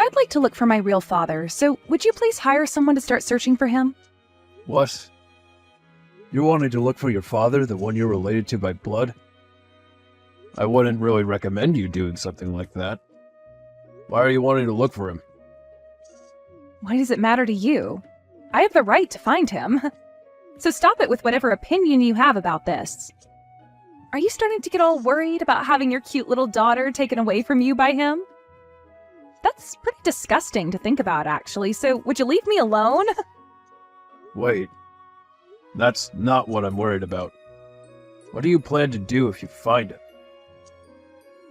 I'd like to look for my real father, so would you please hire someone to start searching for him? What? You wanted to look for your father, the one you're related to by blood? I wouldn't really recommend you doing something like that. Why are you wanting to look for him? Why does it matter to you? I have the right to find him. So stop it with whatever opinion you have about this. Are you starting to get all worried about having your cute little daughter taken away from you by him? That's pretty disgusting to think about, actually, so would you leave me alone? Wait. That's not what I'm worried about. What do you plan to do if you find him?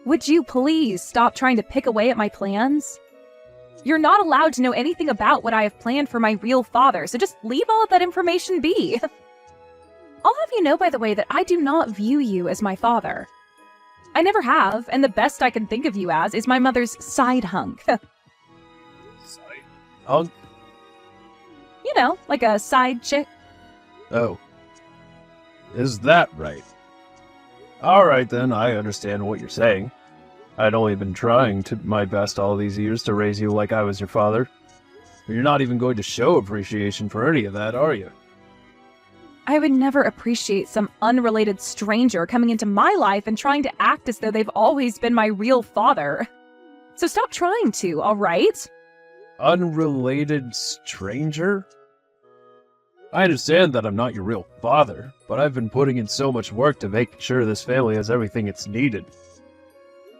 Would you please stop trying to pick away at my plans? You're not allowed to know anything about what I have planned for my real father, so just leave all of that information be. I'll have you know, by the way, that I do not view you as my father. I never have, and the best I can think of you as is my mother's side hunk. Side hunk? You know, like a side chick. Oh. Is that right? Alright then, I understand what you're saying. I'd only been trying my best all these years to raise you like I was your father. But you're not even going to show appreciation for any of that, are you? I would never appreciate some unrelated stranger coming into my life and trying to act as though they've always been my real father. So stop trying to, alright? Unrelated stranger? I understand that I'm not your real father, but I've been putting in so much work to make sure this family has everything it's needed.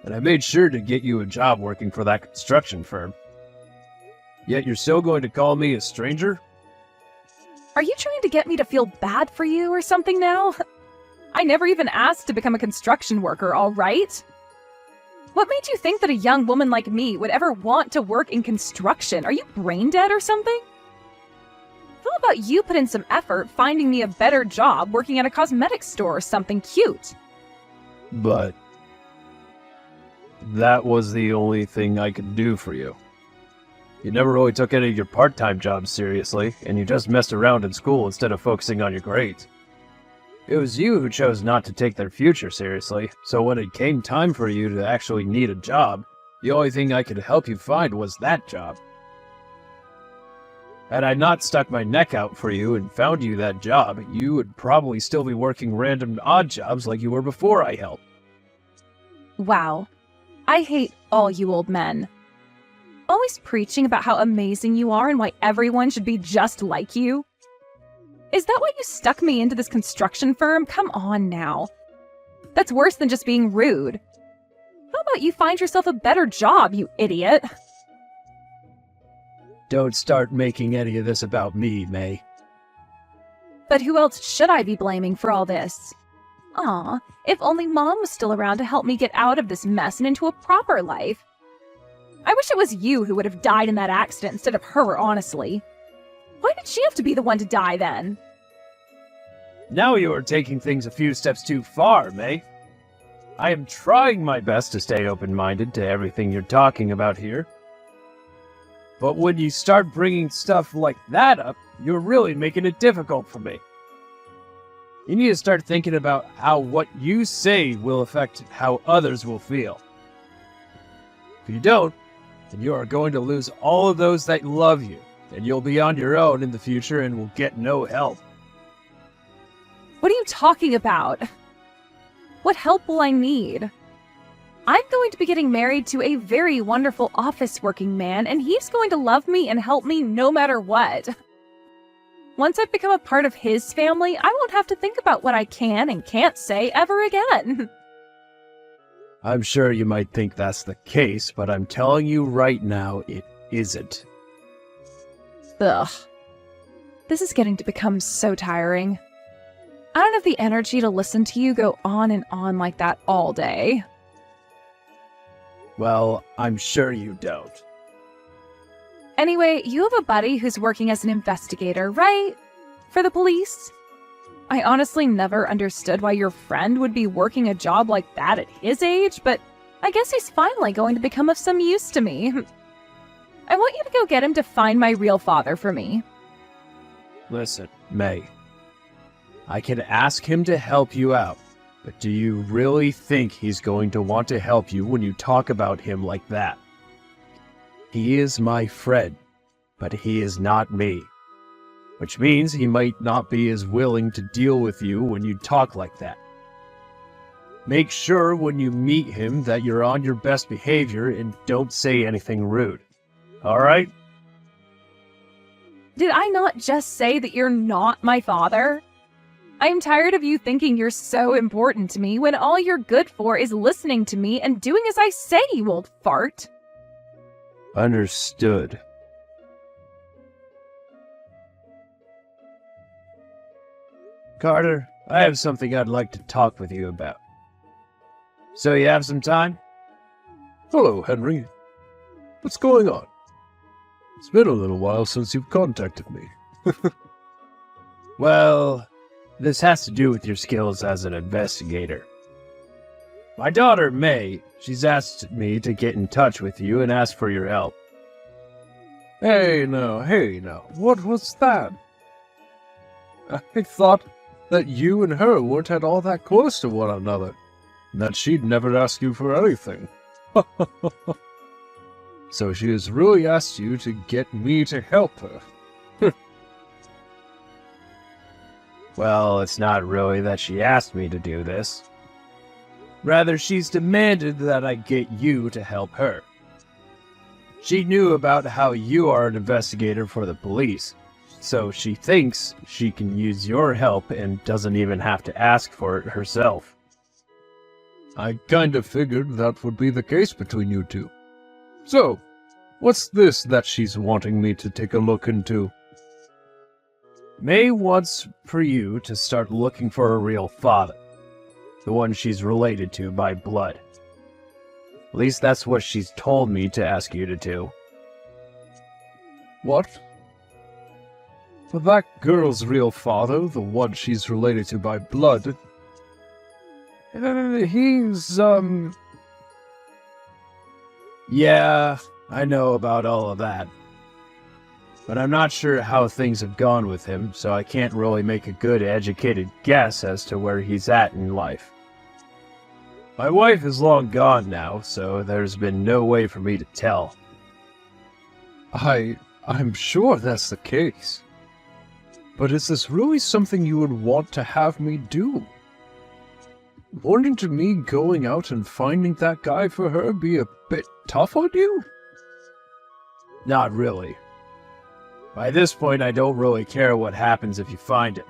And I made sure to get you a job working for that construction firm. Yet you're still going to call me a stranger? Are you trying to get me to feel bad for you or something now? I never even asked to become a construction worker, alright? What made you think that a young woman like me would ever want to work in construction? Are you brain dead or something? How about you put in some effort finding me a better job working at a cosmetics store or something cute? But that was the only thing I could do for you. You never really took any of your part-time jobs seriously, and you just messed around in school instead of focusing on your grades. It was you who chose not to take their future seriously, so when it came time for you to actually need a job, the only thing I could help you find was that job. Had I not stuck my neck out for you and found you that job, you would probably still be working random odd jobs like you were before I helped. Wow. I hate all you old men. Always preaching about how amazing you are and why everyone should be just like you. Is that why you stuck me into this construction firm? Come on now. That's worse than just being rude. How about you find yourself a better job, you idiot? Don't start making any of this about me, May. But who else should I be blaming for all this? Aw, if only Mom was still around to help me get out of this mess and into a proper life. I wish it was you who would have died in that accident instead of her, honestly. Why did she have to be the one to die then? Now you are taking things a few steps too far, May. I am trying my best to stay open-minded to everything you're talking about here. But when you start bringing stuff like that up, you're really making it difficult for me. You need to start thinking about how what you say will affect how others will feel. If you don't, then you are going to lose all of those that love you, and you'll be on your own in the future and will get no help. What are you talking about? What help will I need? I'm going to be getting married to a very wonderful office-working man, and he's going to love me and help me no matter what. Once I've become a part of his family, I won't have to think about what I can and can't say ever again. I'm sure you might think that's the case, but I'm telling you right now, it isn't. Ugh. This is getting to become so tiring. I don't have the energy to listen to you go on and on like that all day. Well, I'm sure you don't. Anyway, you have a buddy who's working as an investigator, right? For the police? I honestly never understood why your friend would be working a job like that at his age, but I guess he's finally going to become of some use to me. I want you to go get him to find my real father for me. Listen, May. I can ask him to help you out, but do you really think he's going to want to help you when you talk about him like that? He is my friend, but he is not me. Which means he might not be as willing to deal with you when you talk like that. Make sure when you meet him that you're on your best behavior and don't say anything rude. Alright? Did I not just say that you're not my father? I am tired of you thinking you're so important to me when all you're good for is listening to me and doing as I say, you old fart. Understood. Carter, I have something I'd like to talk with you about. So you have some time? Hello, Henry. What's going on? It's been a little while since you've contacted me. Well, this has to do with your skills as an investigator. My daughter, May, she's asked me to get in touch with you and ask for your help. Hey now, what was that? I thought that you and her weren't at all that close to one another, and that she'd never ask you for anything. So she has really asked you to get me to help her. Well, it's not really that she asked me to do this. Rather, she's demanded that I get you to help her. She knew about how you are an investigator for the police, so she thinks she can use your help and doesn't even have to ask for it herself. I kind of figured that would be the case between you two. So, what's this that she's wanting me to take a look into? May wants for you to start looking for a real father. The one she's related to by blood. At least that's what she's told me to ask you to do. What? For that girl's real father, the one she's related to by blood, he's, Yeah, I know about all of that. But I'm not sure how things have gone with him, so I can't really make a good educated guess as to where he's at in life. My wife is long gone now, so there's been no way for me to tell. I'm sure that's the case. But is this really something you would want to have me do? Wanting to me going out and finding that guy for her be a bit tough on you? Not really. By this point, I don't really care what happens if you find him.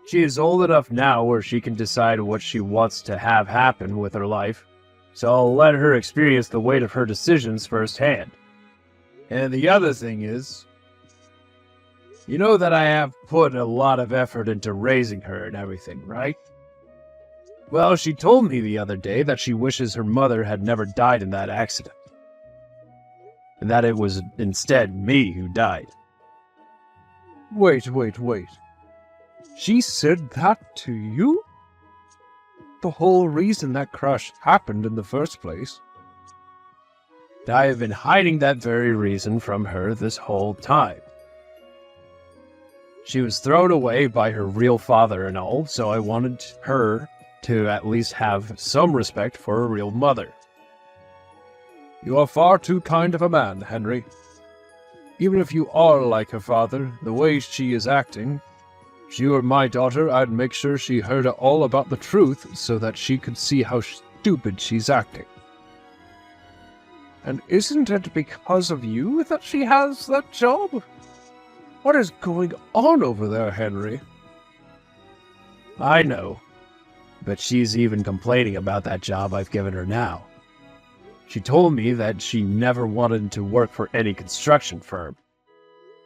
She is old enough now where she can decide what she wants to have happen with her life, so I'll let her experience the weight of her decisions firsthand. And the other thing is, you know that I have put a lot of effort into raising her and everything, right? Well, she told me the other day that she wishes her mother had never died in that accident. And that it was instead me who died. Wait. She said that to you? The whole reason that crash happened in the first place. I have been hiding that very reason from her this whole time. She was thrown away by her real father and all, so I wanted her to at least have some respect for her real mother. You are far too kind of a man, Henry. Even if you are like her father, the way she is acting, if she were my daughter, I'd make sure she heard all about the truth so that she could see how stupid she's acting. And isn't it because of you that she has that job? What is going on over there, Henry? I know, but she's even complaining about that job I've given her now. She told me that she never wanted to work for any construction firm.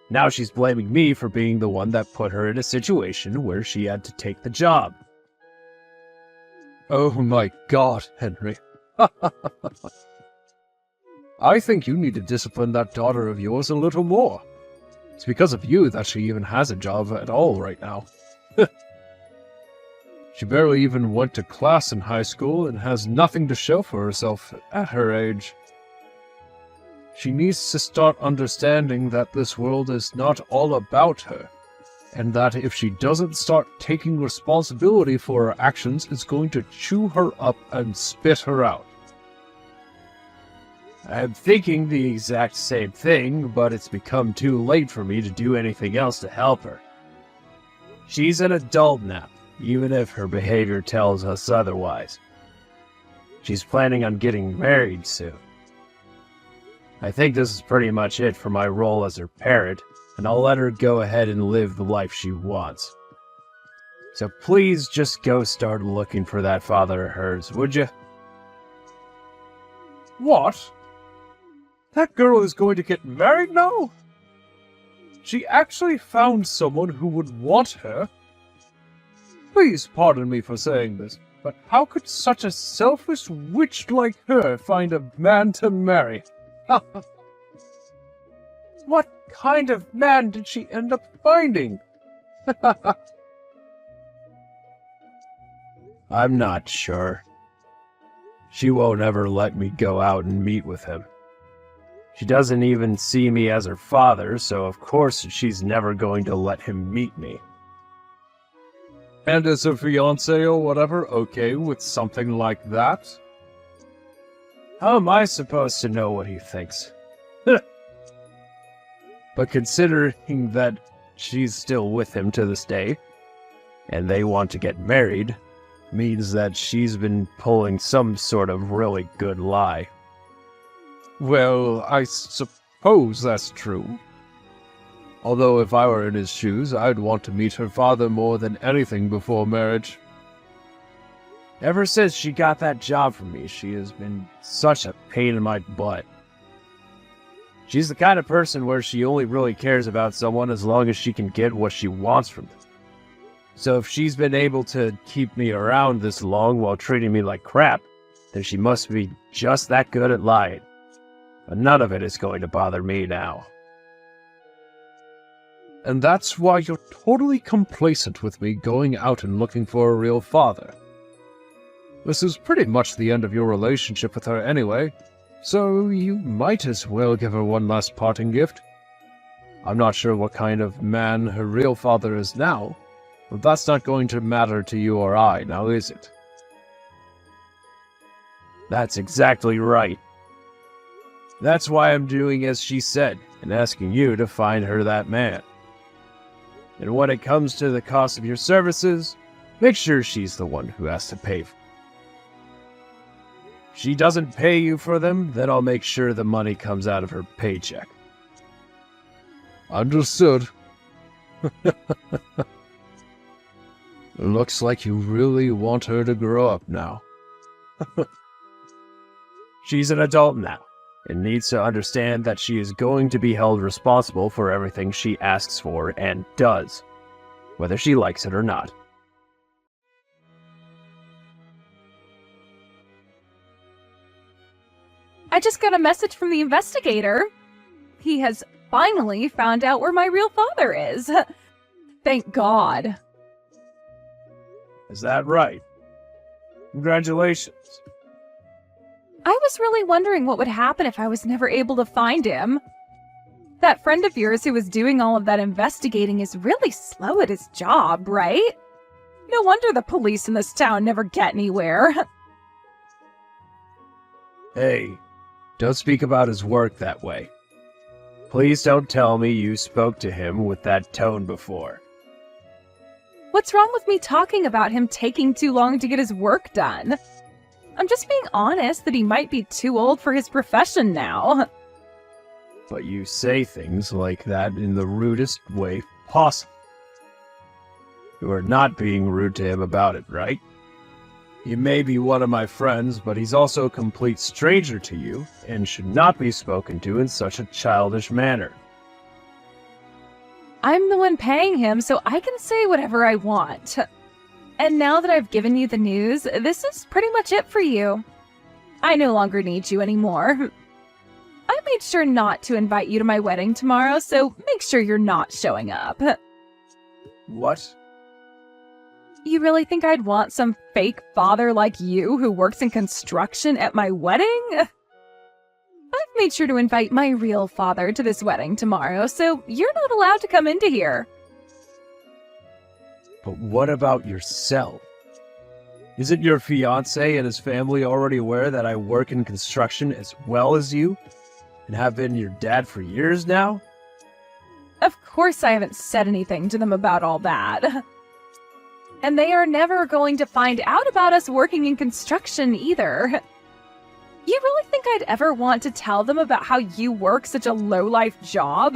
Now she's blaming me for being the one that put her in a situation where she had to take the job. Oh my God, Henry. I think you need to discipline that daughter of yours a little more. It's because of you that she even has a job at all right now. She barely even went to class in high school and has nothing to show for herself at her age. She needs to start understanding that this world is not all about her, and that if she doesn't start taking responsibility for her actions, it's going to chew her up and spit her out. I'm thinking the exact same thing, but it's become too late for me to do anything else to help her. She's an adult now, even if her behavior tells us otherwise. She's planning on getting married soon. I think this is pretty much it for my role as her parent, and I'll let her go ahead and live the life she wants. So please just go start looking for that father of hers, would you? What? That girl is going to get married now? She actually found someone who would want her? Please pardon me for saying this, but how could such a selfish witch like her find a man to marry? What kind of man did she end up finding? I'm not sure. She won't ever let me go out and meet with him. She doesn't even see me as her father, so of course she's never going to let him meet me. And is her fiancé or whatever okay with something like that? How am I supposed to know what he thinks? But considering that she's still with him to this day, and they want to get married, means that she's been pulling some sort of really good lie. Well, I suppose that's true. Although if I were in his shoes, I'd want to meet her father more than anything before marriage. Ever since she got that job from me, she has been such a pain in my butt. She's the kind of person where she only really cares about someone as long as she can get what she wants from them. So if she's been able to keep me around this long while treating me like crap, then she must be just that good at lying. But none of it is going to bother me now. And that's why you're totally complacent with me going out and looking for a real father. This is pretty much the end of your relationship with her anyway, so you might as well give her one last parting gift. I'm not sure what kind of man her real father is now, but that's not going to matter to you or I, now is it? That's exactly right. That's why I'm doing as she said, and asking you to find her that man. And when it comes to the cost of your services, make sure she's the one who has to pay for them. If she doesn't pay you for them, then I'll make sure the money comes out of her paycheck. Understood. Looks like you really want her to grow up now. She's an adult now, and needs to understand that she is going to be held responsible for everything she asks for and does, whether she likes it or not. I just got a message from the investigator. He has finally found out where my real father is. Thank God. Is that right? Congratulations. I was really wondering what would happen if I was never able to find him. That friend of yours who was doing all of that investigating is really slow at his job, right? No wonder the police in this town never get anywhere. Hey, don't speak about his work that way. Please don't tell me you spoke to him with that tone before. What's wrong with me talking about him taking too long to get his work done? I'm just being honest that he might be too old for his profession now. But you say things like that in the rudest way possible. You are not being rude to him about it, right? He may be one of my friends, but he's also a complete stranger to you, and should not be spoken to in such a childish manner. I'm the one paying him, so I can say whatever I want. And now that I've given you the news, this is pretty much it for you. I no longer need you anymore. I made sure not to invite you to my wedding tomorrow, so make sure you're not showing up. What? You really think I'd want some fake father like you who works in construction at my wedding? I've made sure to invite my real father to this wedding tomorrow, so you're not allowed to come into here. But what about yourself? Isn't your fiancé and his family already aware that I work in construction as well as you? And have been your dad for years now? Of course I haven't said anything to them about all that. And they are never going to find out about us working in construction either. You really think I'd ever want to tell them about how you work such a low-life job?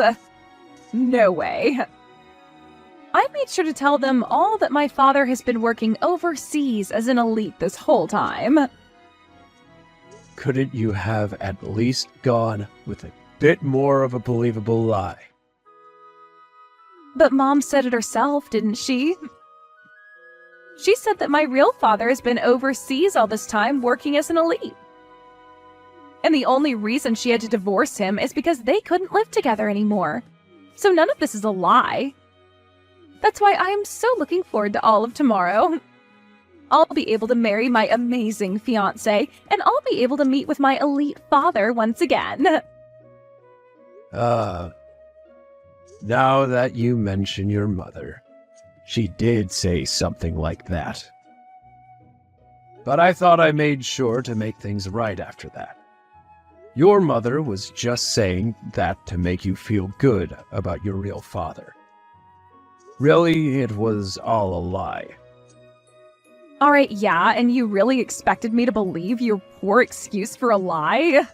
No way. I made sure to tell them all that my father has been working overseas as an elite this whole time. Couldn't you have at least gone with a bit more of a believable lie? But Mom said it herself, didn't she? She said that my real father has been overseas all this time working as an elite. And the only reason she had to divorce him is because they couldn't live together anymore. So none of this is a lie. That's why I am so looking forward to all of tomorrow. I'll be able to marry my amazing fiancé, and I'll be able to meet with my elite father once again. Now that you mention your mother, she did say something like that. But I thought I made sure to make things right after that. Your mother was just saying that to make you feel good about your real father. Really, it was all a lie. Alright, yeah, and you really expected me to believe your poor excuse for a lie?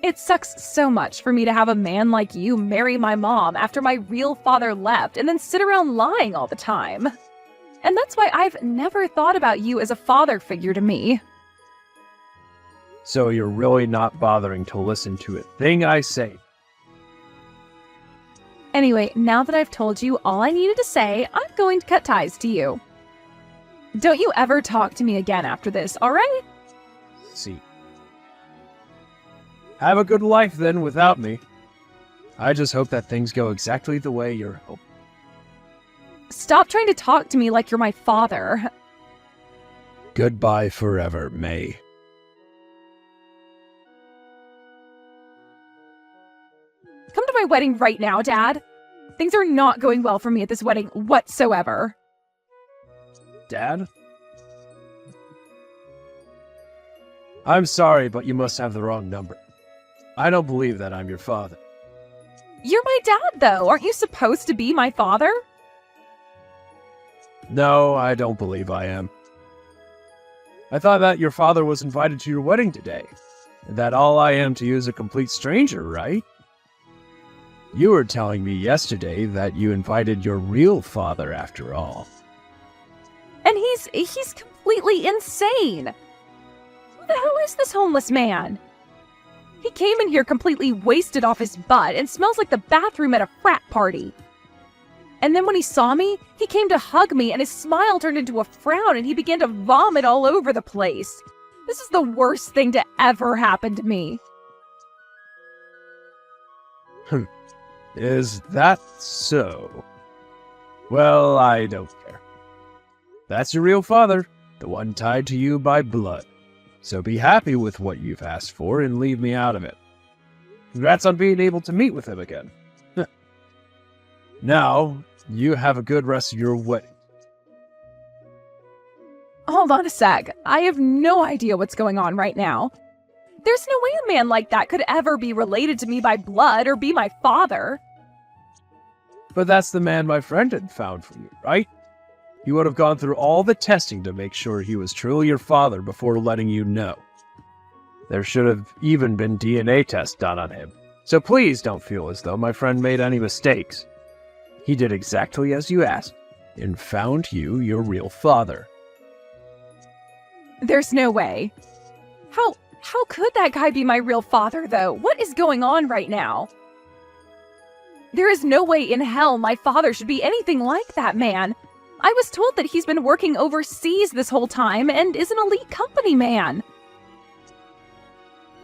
It sucks so much for me to have a man like you marry my mom after my real father left and then sit around lying all the time. And that's why I've never thought about you as a father figure to me. So you're really not bothering to listen to a thing I say? Anyway, now that I've told you all I needed to say, I'm going to cut ties to you. Don't you ever talk to me again after this, alright? See. Have a good life then without me. I just hope that things go exactly the way you're hoping. Stop trying to talk to me like you're my father. Goodbye forever, May. Come to my wedding right now, Dad. Things are not going well for me at this wedding whatsoever. Dad? I'm sorry, but you must have the wrong number. I don't believe that I'm your father. You're my dad, though. Aren't you supposed to be my father? No, I don't believe I am. I thought that your father was invited to your wedding today, and that all I am to you is a complete stranger, right? You were telling me yesterday that you invited your real father after all. And he's completely insane. Who the hell is this homeless man? He came in here completely wasted off his butt and smells like the bathroom at a frat party. And then when he saw me, he came to hug me and his smile turned into a frown and he began to vomit all over the place. This is the worst thing to ever happen to me. Is that so? Well, I don't care. That's your real father, the one tied to you by blood. So be happy with what you've asked for and leave me out of it. Congrats on being able to meet with him again. Now, you have a good rest of your wedding. Hold on a sec. I have no idea what's going on right now. There's no way a man like that could ever be related to me by blood or be my father. But that's the man my friend had found for you, right? He would have gone through all the testing to make sure he was truly your father before letting you know. There should have even been DNA tests done on him. So please don't feel as though my friend made any mistakes. He did exactly as you asked and found you your real father. There's no way. How could that guy be my real father, though? What is going on right now? There is no way in hell my father should be anything like that man. I was told that he's been working overseas this whole time and is an elite company man.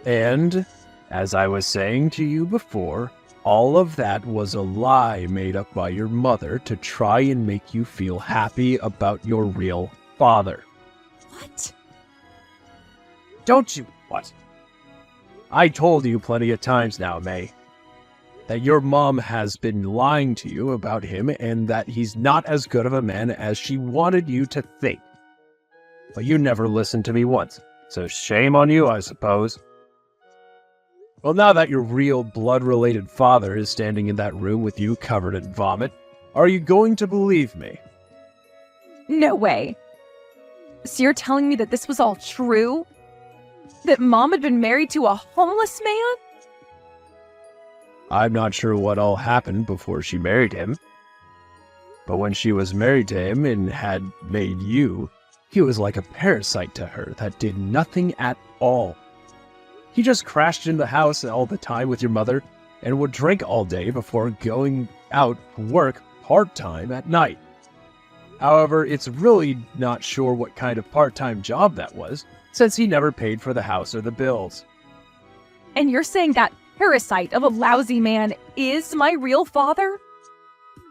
And, as I was saying to you before, all of that was a lie made up by your mother to try and make you feel happy about your real father. What? Don't you what? I told you plenty of times now, May, that your mom has been lying to you about him and that he's not as good of a man as she wanted you to think. but you never listened to me once, so shame on you, I suppose. Well, now that your real blood-related father is standing in that room with you covered in vomit, are you going to believe me? No way. So you're telling me that this was all true? That Mom had been married to a homeless man? I'm not sure what all happened before she married him. But when she was married to him and had made you, he was like a parasite to her that did nothing at all. He just crashed in the house all the time with your mother and would drink all day before going out to work part-time at night. However, it's really not sure what kind of part-time job that was, since he never paid for the house or the bills. And you're saying that parasite of a lousy man is my real father?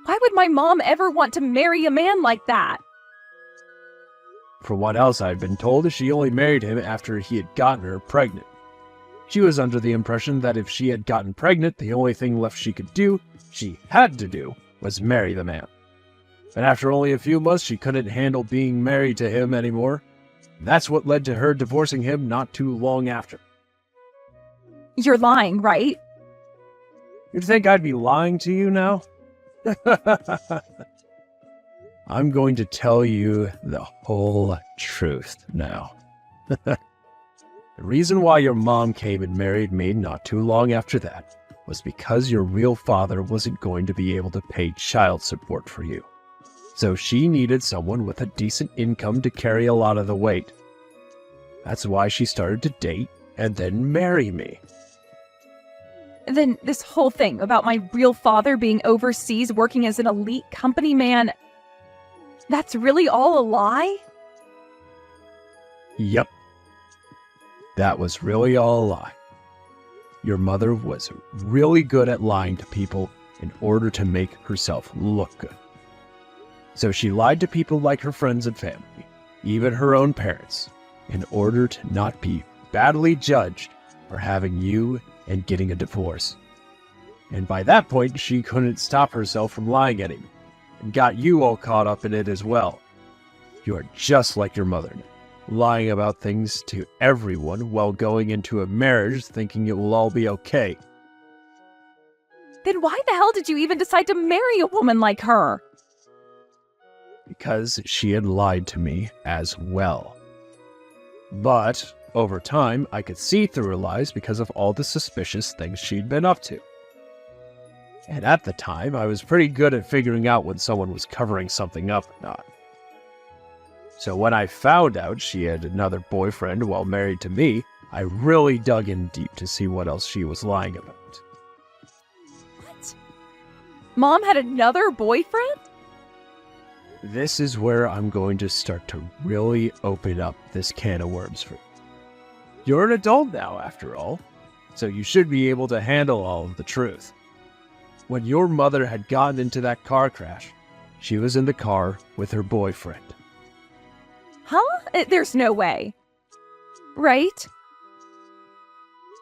Why would my mom ever want to marry a man like that? From what else I've been told, she only married him after he had gotten her pregnant. She was under the impression that if she had gotten pregnant, the only thing left she had to do, was marry the man. And after only a few months, she couldn't handle being married to him anymore. That's what led to her divorcing him not too long after. You're lying, right? You'd think I'd be lying to you now? I'm going to tell you the whole truth now. The reason why your mom came and married me not too long after that was because your real father wasn't going to be able to pay child support for you. So she needed someone with a decent income to carry a lot of the weight. That's why she started to date and then marry me. Then this whole thing about my real father being overseas working as an elite company man, that's really all a lie? Yep. That was really all a lie. Your mother was really good at lying to people in order to make herself look good. So she lied to people like her friends and family, even her own parents, in order to not be badly judged for having you and getting a divorce. And by that point, she couldn't stop herself from lying anymore, and got you all caught up in it as well. You are just like your mother now, lying about things to everyone while going into a marriage thinking it will all be okay. Then why the hell did you even decide to marry a woman like her? Because she had lied to me as well. But over time, I could see through her lies because of all the suspicious things she'd been up to. And at the time, I was pretty good at figuring out when someone was covering something up or not. So when I found out she had another boyfriend while married to me, I really dug in deep to see what else she was lying about. What? Mom had another boyfriend? This is where I'm going to start to really open up this can of worms for you. You're an adult now, after all, so you should be able to handle all of the truth. When your mother had gotten into that car crash, she was in the car with her boyfriend. Huh? There's no way. Right?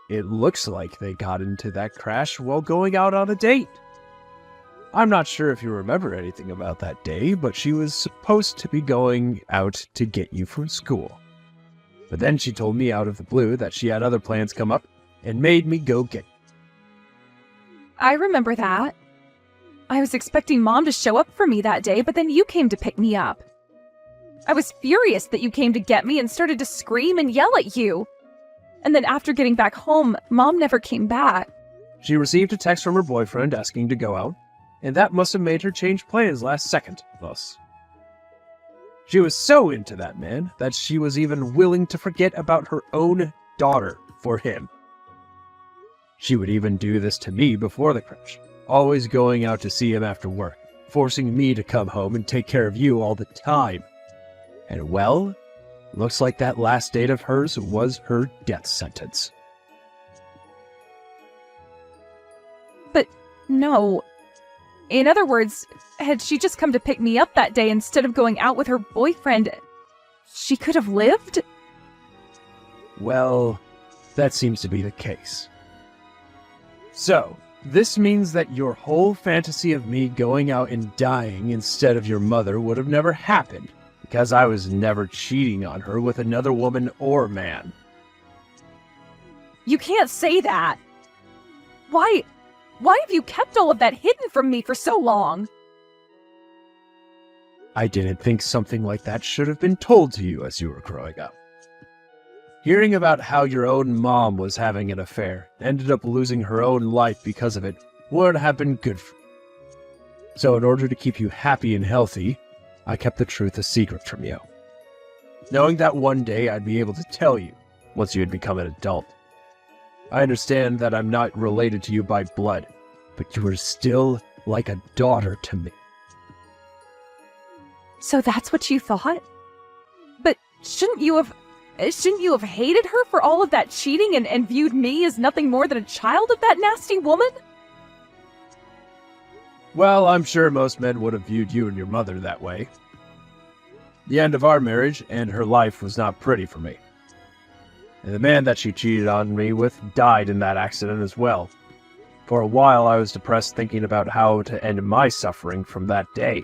It looks like they got into that crash while going out on a date. I'm not sure if you remember anything about that day, but she was supposed to be going out to get you from school. But then she told me out of the blue that she had other plans come up and made me go get you. I remember that. I was expecting Mom to show up for me that day, but then you came to pick me up. I was furious that you came to get me and started to scream and yell at you. And then after getting back home, Mom never came back. She received a text from her boyfriend asking to go out, and that must have made her change plans last second, thus. She was so into that man that she was even willing to forget about her own daughter for him. She would even do this to me before the crash, always going out to see him after work, forcing me to come home and take care of you all the time. And well, looks like that last date of hers was her death sentence. But no. In other words, had she just come to pick me up that day instead of going out with her boyfriend, she could have lived? Well, that seems to be the case. So, this means that your whole fantasy of me going out and dying instead of your mother would have never happened, because I was never cheating on her with another woman or man. You can't say that. Why have you kept all of that hidden from me for so long? I didn't think something like that should have been told to you as you were growing up. Hearing about how your own mom was having an affair, ended up losing her own life because of it, would have been good for you. So in order to keep you happy and healthy, I kept the truth a secret from you, knowing that one day I'd be able to tell you once you had become an adult. I understand that I'm not related to you by blood, but you are still like a daughter to me. So that's what you thought? But shouldn't you have hated her for all of that cheating and viewed me as nothing more than a child of that nasty woman? Well, I'm sure most men would have viewed you and your mother that way. The end of our marriage and her life was not pretty for me. And the man that she cheated on me with died in that accident as well. For a while, I was depressed thinking about how to end my suffering from that day.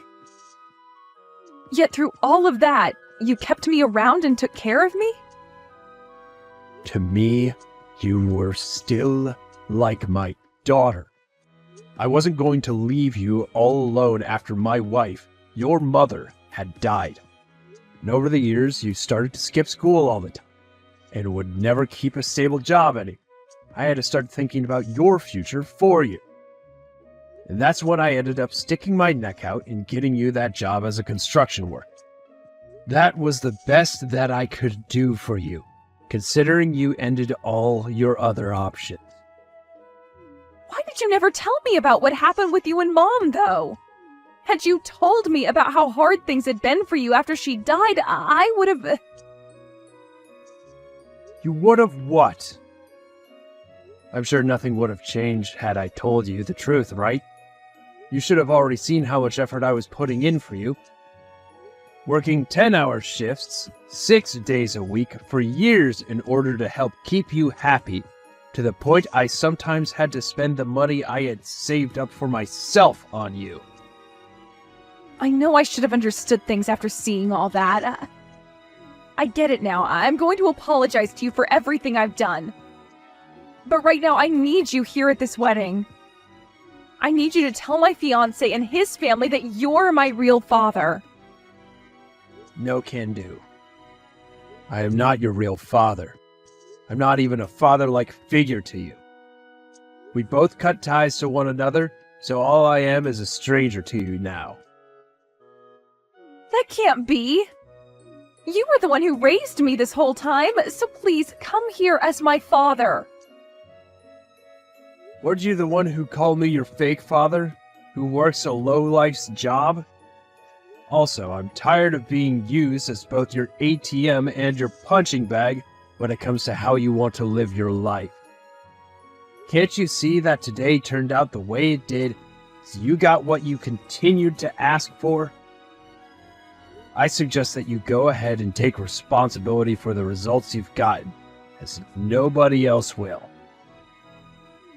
Yet through all of that, you kept me around and took care of me? To me, you were still like my daughter. I wasn't going to leave you all alone after my wife, your mother, had died. And over the years, you started to skip school all the time and would never keep a stable job any. I had to start thinking about your future for you. And that's when I ended up sticking my neck out and getting you that job as a construction worker. That was the best that I could do for you, considering you ended all your other options. Why did you never tell me about what happened with you and Mom, though? Had you told me about how hard things had been for you after she died, I would have... You would have what? I'm sure nothing would have changed had I told you the truth, right? You should have already seen how much effort I was putting in for you. Working 10-hour shifts, 6 days a week, for years in order to help keep you happy, to the point I sometimes had to spend the money I had saved up for myself on you. I know I should have understood things after seeing all that. I get it now. I'm going to apologize to you for everything I've done. But right now, I need you here at this wedding. I need you to tell my fiancé and his family that you're my real father. No can do. I am not your real father. I'm not even a father-like figure to you. We both cut ties to one another, so all I am is a stranger to you now. That can't be. You were the one who raised me this whole time, so please come here as my father. Weren't you the one who called me your fake father, who works a low-life's job? Also, I'm tired of being used as both your ATM and your punching bag when it comes to how you want to live your life. Can't you see that today turned out the way it did, so you got what you continued to ask for? I suggest that you go ahead and take responsibility for the results you've gotten, as nobody else will.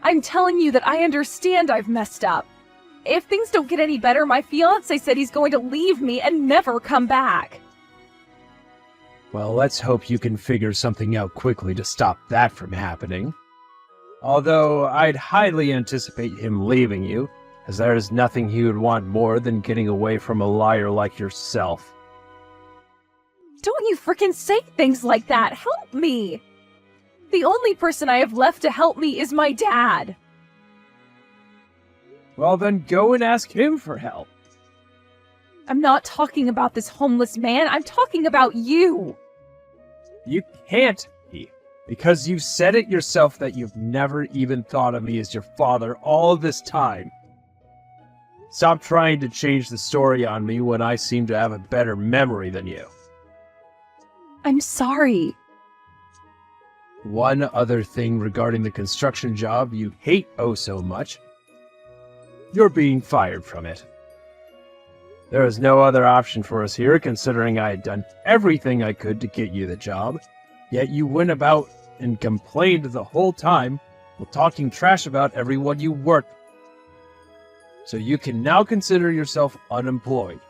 I'm telling you that I understand I've messed up. If things don't get any better, my fiancé said he's going to leave me and never come back. Well, let's hope you can figure something out quickly to stop that from happening. Although I'd highly anticipate him leaving you, as there is nothing he would want more than getting away from a liar like yourself. Don't you frickin' say things like that! Help me! The only person I have left to help me is my dad. Well, then go and ask him for help. I'm not talking about this homeless man, I'm talking about you! You can't be, because you've said it yourself that you've never even thought of me as your father all this time. Stop trying to change the story on me when I seem to have a better memory than you. I'm sorry. One other thing regarding the construction job you hate oh so much. You're being fired from it. There was no other option for us here, considering I had done everything I could to get you the job. Yet you went about and complained the whole time while talking trash about everyone you worked with. So you can now consider yourself unemployed.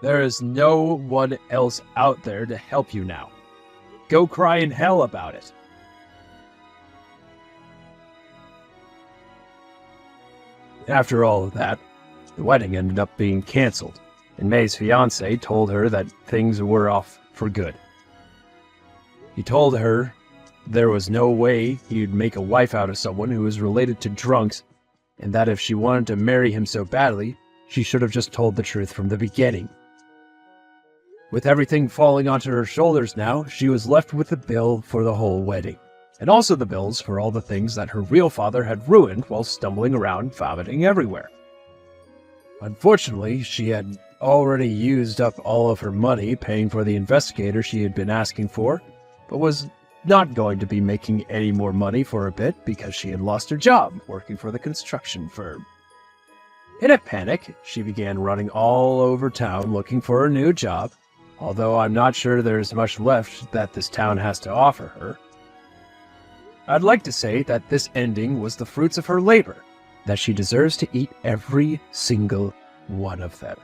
There is no one else out there to help you now. Go cry in hell about it. After all of that, the wedding ended up being canceled, and May's fiance told her that things were off for good. He told her there was no way he'd make a wife out of someone who was related to drunks, and that if she wanted to marry him so badly, she should have just told the truth from the beginning. With everything falling onto her shoulders now, she was left with the bill for the whole wedding, and also the bills for all the things that her real father had ruined while stumbling around vomiting everywhere. Unfortunately, she had already used up all of her money paying for the investigator she had been asking for, but was not going to be making any more money for a bit because she had lost her job working for the construction firm. In a panic, she began running all over town looking for a new job, although I'm not sure there's much left that this town has to offer her. I'd like to say that this ending was the fruits of her labor, that she deserves to eat every single one of them.